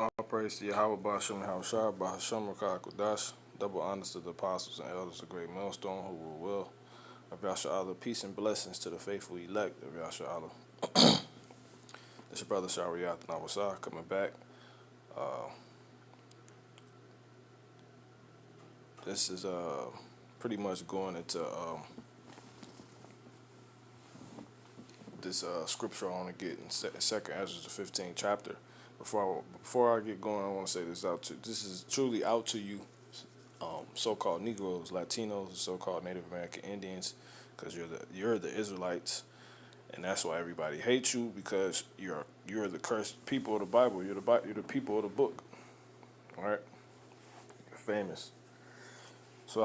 All praise to Yahweh Basham Haushar Bahasham Kudash. Double honors to the apostles and elders of Great Millstone who were will of Yasha Allah. Peace and blessings to the faithful elect of Yasha Allah. This your brother Shariat Nawasar coming back. Uh, this is pretty much going into this scripture I want to get in Second Esdras the 15th chapter. Before I get going, I want to say this is truly out to you, so-called Negroes, Latinos, so-called Native American Indians, because you're the Israelites, and that's why everybody hates you, because you're the cursed people of the Bible. You're the people of the book. All right, you're famous. So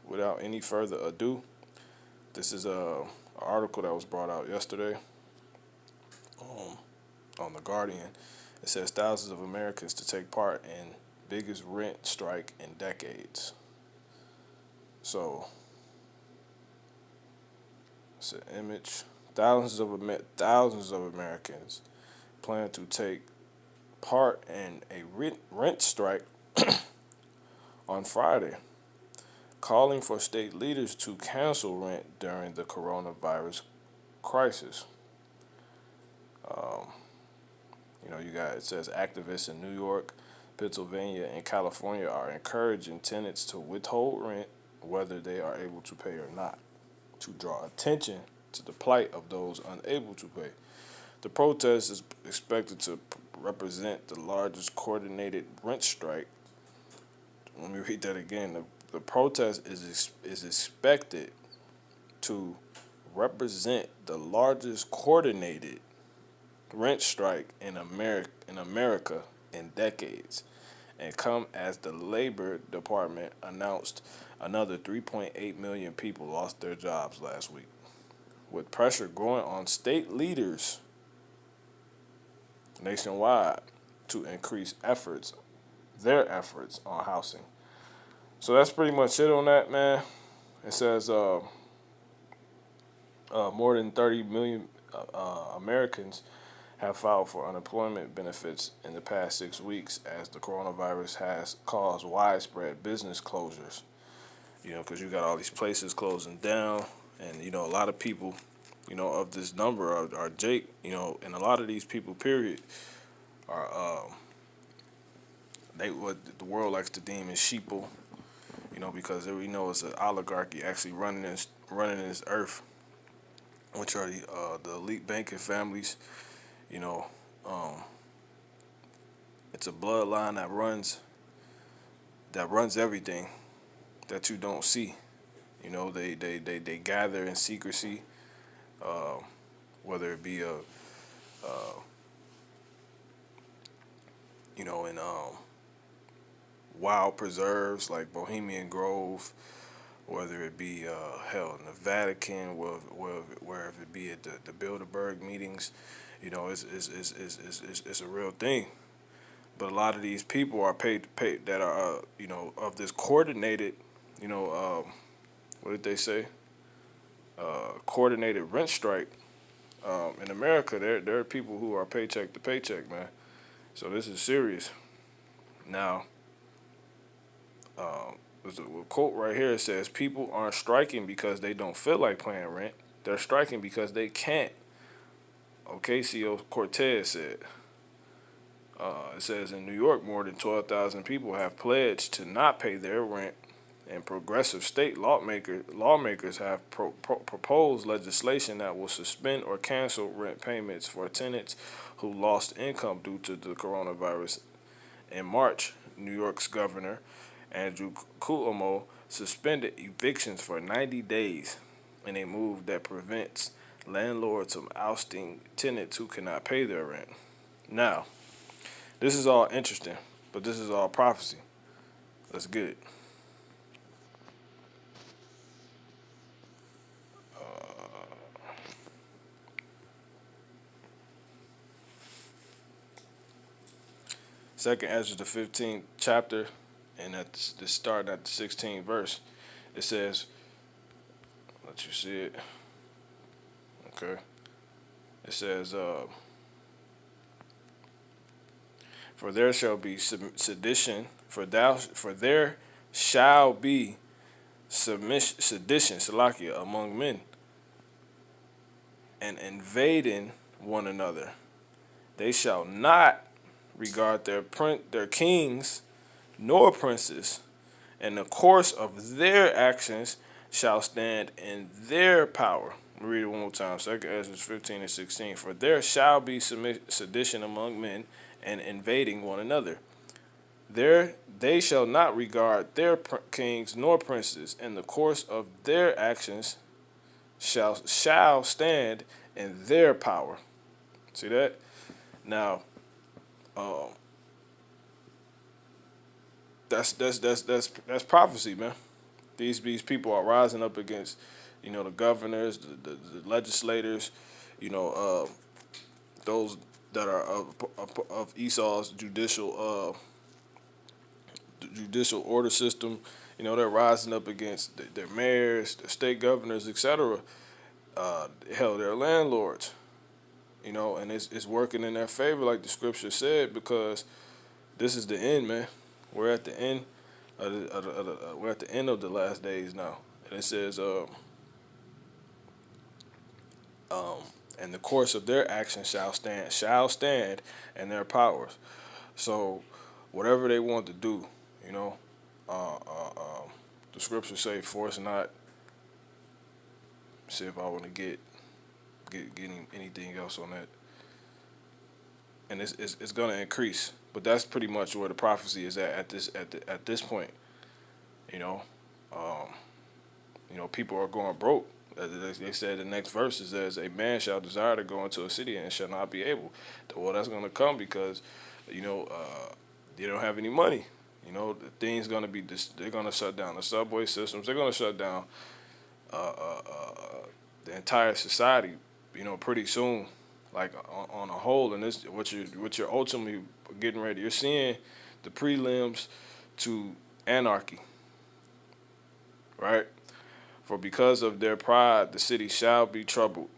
without any further ado, this is a article that was brought out yesterday on the Guardian. It says thousands of Americans to take part in biggest rent strike in decades. So it's an image. Thousands of Americans plan to take part in a rent strike on Friday, calling for state leaders to cancel rent during the coronavirus crisis. Um, it says activists in New York, Pennsylvania, and California are encouraging tenants to withhold rent whether they are able to pay or not, to draw attention to the plight of those unable to pay. The protest is expected to represent the largest coordinated rent strike. Let me read that again. The protest is expected to represent the largest coordinated rent strike in America in decades, and come as the Labor Department announced another 3.8 million people lost their jobs last week, with pressure growing on state leaders nationwide to increase their efforts on housing. So that's pretty much it on that, man. It says more than 30 million Americans have filed for unemployment benefits in the past 6 weeks as the coronavirus has caused widespread business closures. Because you got all these places closing down, and a lot of people, of this number are Jake, and a lot of these people, period, are they what the world likes to deem as sheeple, because we know it's an oligarchy actually running this earth, which are the elite banking families. You know, um, it's a bloodline that runs everything that you don't see. They gather in secrecy, uh, whether it be in wild preserves like Bohemian Grove, whether it be hell in the Vatican, where it be at the Bilderberg meetings. It's a real thing. But a lot of these people are paid that are of this coordinated, what did they say? Coordinated rent strike. In America, there are people who are paycheck to paycheck, man. So this is serious. Now, there's a quote right here. It says, "People aren't striking because they don't feel like paying rent. They're striking because they can't." Ocasio-Cortez said. It says in New York, more than 12,000 people have pledged to not pay their rent, and progressive state lawmakers have proposed legislation that will suspend or cancel rent payments for tenants who lost income due to the coronavirus. In March, New York's governor, Andrew Cuomo, suspended evictions for 90 days in a move that prevents landlords from ousting tenants who cannot pay their rent. Now, this is all interesting, but this is all prophecy. Let's get it. Second Ezra, the 15th chapter, and at the start at the 16th verse, it says, let you see it. Okay. It says, For there shall be sedition, for there shall be sedition, Salakia, among men, and invading one another. They shall not regard their kings nor princes, and the course of their actions shall stand in their power. Read it one more time. 2 Esdras 15 and 16. For there shall be sedition among men and invading one another. There they shall not regard their kings nor princes, and the course of their actions shall stand in their power. See that? Now, um, that's prophecy, man. These people are rising up against, the governors, the legislators, those that are of Esau's judicial order system. They're rising up against their mayors, their state governors, etc. Hell, their landlords. And it's working in their favor, like the scripture said, because this is the end, man. We're at the end. We're at the end of the last days now, and it says, "And the course of their actions shall stand, and their powers." So, whatever they want to do, uh, uh, um, the scriptures say, "Force not." See if I want to get anything else on that, and it's gonna increase. But that's pretty much where the prophecy is at this point. You know, um, people are going broke. They said the next verse is, "As a man shall desire to go into a city and shall not be able." Well, that's going to come because, they don't have any money. The thing's going to be they're going to shut down the subway systems. They're going to shut down uh, uh, uh, the entire society. Pretty soon, like on a whole. And this what you're ultimately getting ready. You're seeing the prelims to anarchy, right? For because of their pride, the city shall be troubled.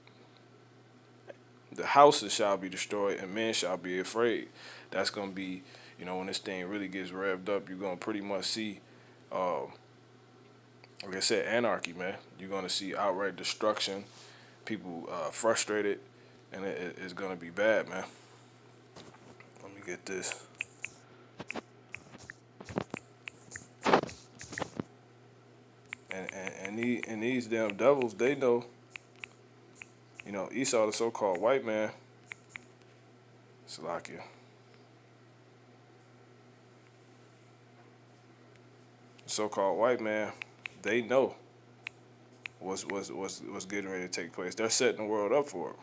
The houses shall be destroyed, and men shall be afraid. That's going to be, when this thing really gets revved up, you're going to pretty much see, uh, like I said, anarchy, man. You're going to see outright destruction, people frustrated, and it's going to be bad, man. Let me get this. And these damn devils, they know, Esau, the so-called white man, Salakia. So-called white man, they know what's getting ready to take place. They're setting the world up for it.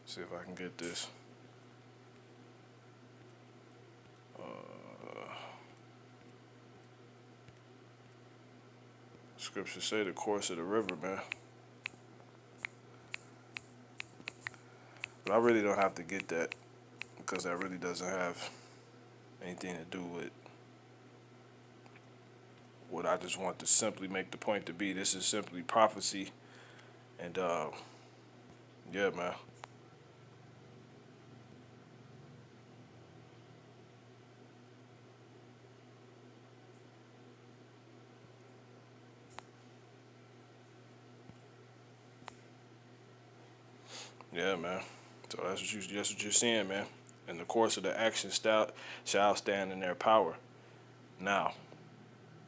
See if I can get this. Scripture say the course of the river, man. But I really don't have to get that because that really doesn't have anything to do with what I just want to simply make the point to be. This is simply prophecy. And, yeah, man. Yeah, man. So that's what you're seeing, man. In the course of the action shall stand in their power. Now,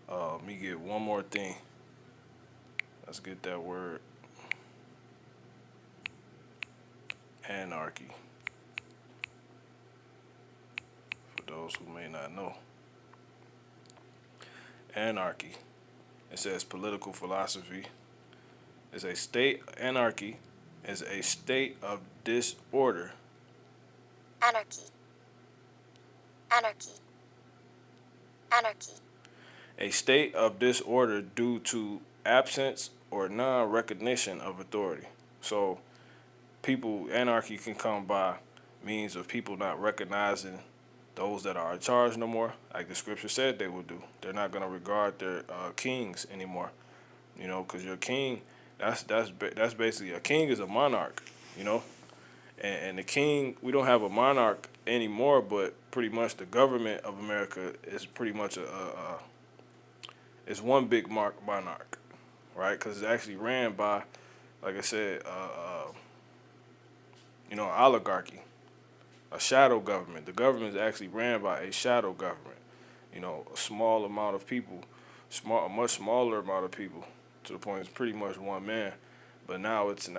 let me get one more thing. Let's get that word. Anarchy. For those who may not know. Anarchy. It says political philosophy is a state. Anarchy is a state of disorder. Anarchy. Anarchy. Anarchy. A state of disorder due to absence or non-recognition of authority. So, anarchy can come by means of people not recognizing those that are in charge no more, like the scripture said they will do. They're not going to regard their kings anymore, because your king That's basically a king is a monarch, you know, and the king, we don't have a monarch anymore, but pretty much the government of America is pretty much it's one big monarch, right? Because it's actually ran by, like I said, oligarchy, a shadow government. The government is actually ran by a shadow government. You know, a small amount of people, a much smaller amount of people, to the point it's pretty much one man. But now this isn't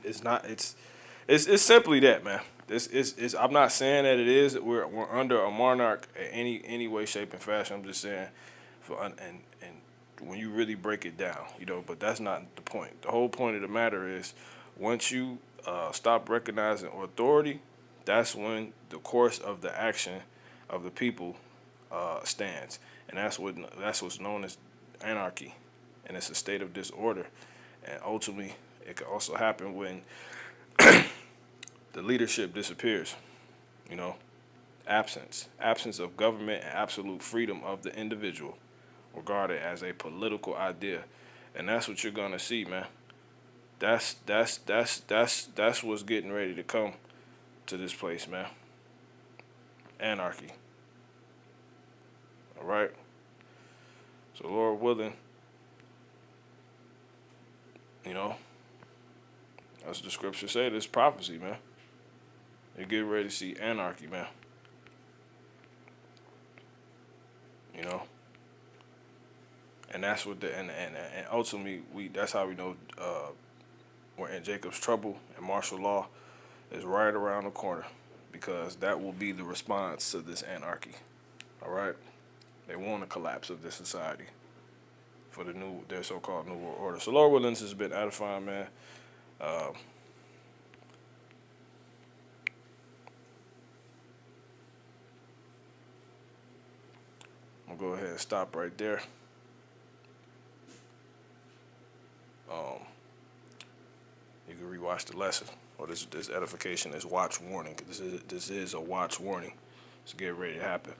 it's not it's simply that, man. This is I'm not saying that it is. We're under a monarch in any way, shape, and fashion. I'm just saying, and when you really break it down, but that's not the point. The whole point of the matter is, once you stop recognizing authority, that's when the course of the action of the people stands, and that's what's known as anarchy, and it's a state of disorder, and ultimately it can also happen when the leadership disappears. You know, absence of government and absolute freedom of the individual, regarded as a political idea, and that's what you're gonna see, man. That's what's getting ready to come to this place, man. Anarchy. All right. So Lord willing, you know, as the scriptures say, this prophecy, man. You're getting ready to see anarchy, man. You know, and that's what and ultimately that's how we know we're in Jacob's trouble, and martial law is right around the corner, because that will be the response to this anarchy. All right, they want a collapse of this society for their so-called new world order. So Lord willing, this has been edifying, man. Uh, I'm gonna go ahead and stop right there. Um, you can rewatch the lesson, or this edification is watch warning. This is a watch warning. It's getting ready to happen.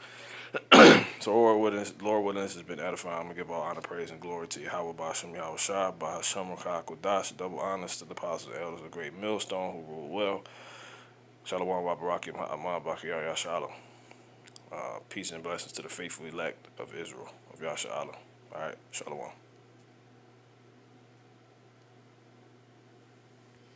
So Lord willing, this has been edifying. I'm gonna give all honor, praise, and glory to Yahweh Bashem Yahweh Shah, Bahashem Rakah Kodash, double honors to the apostles and elders of the great millstone who rule well. Shalom Babarakim Ha'amah Bakiyah Shalom. Peace and blessings to the faithful elect of Israel, of Yasha Allah. All right, Shalom.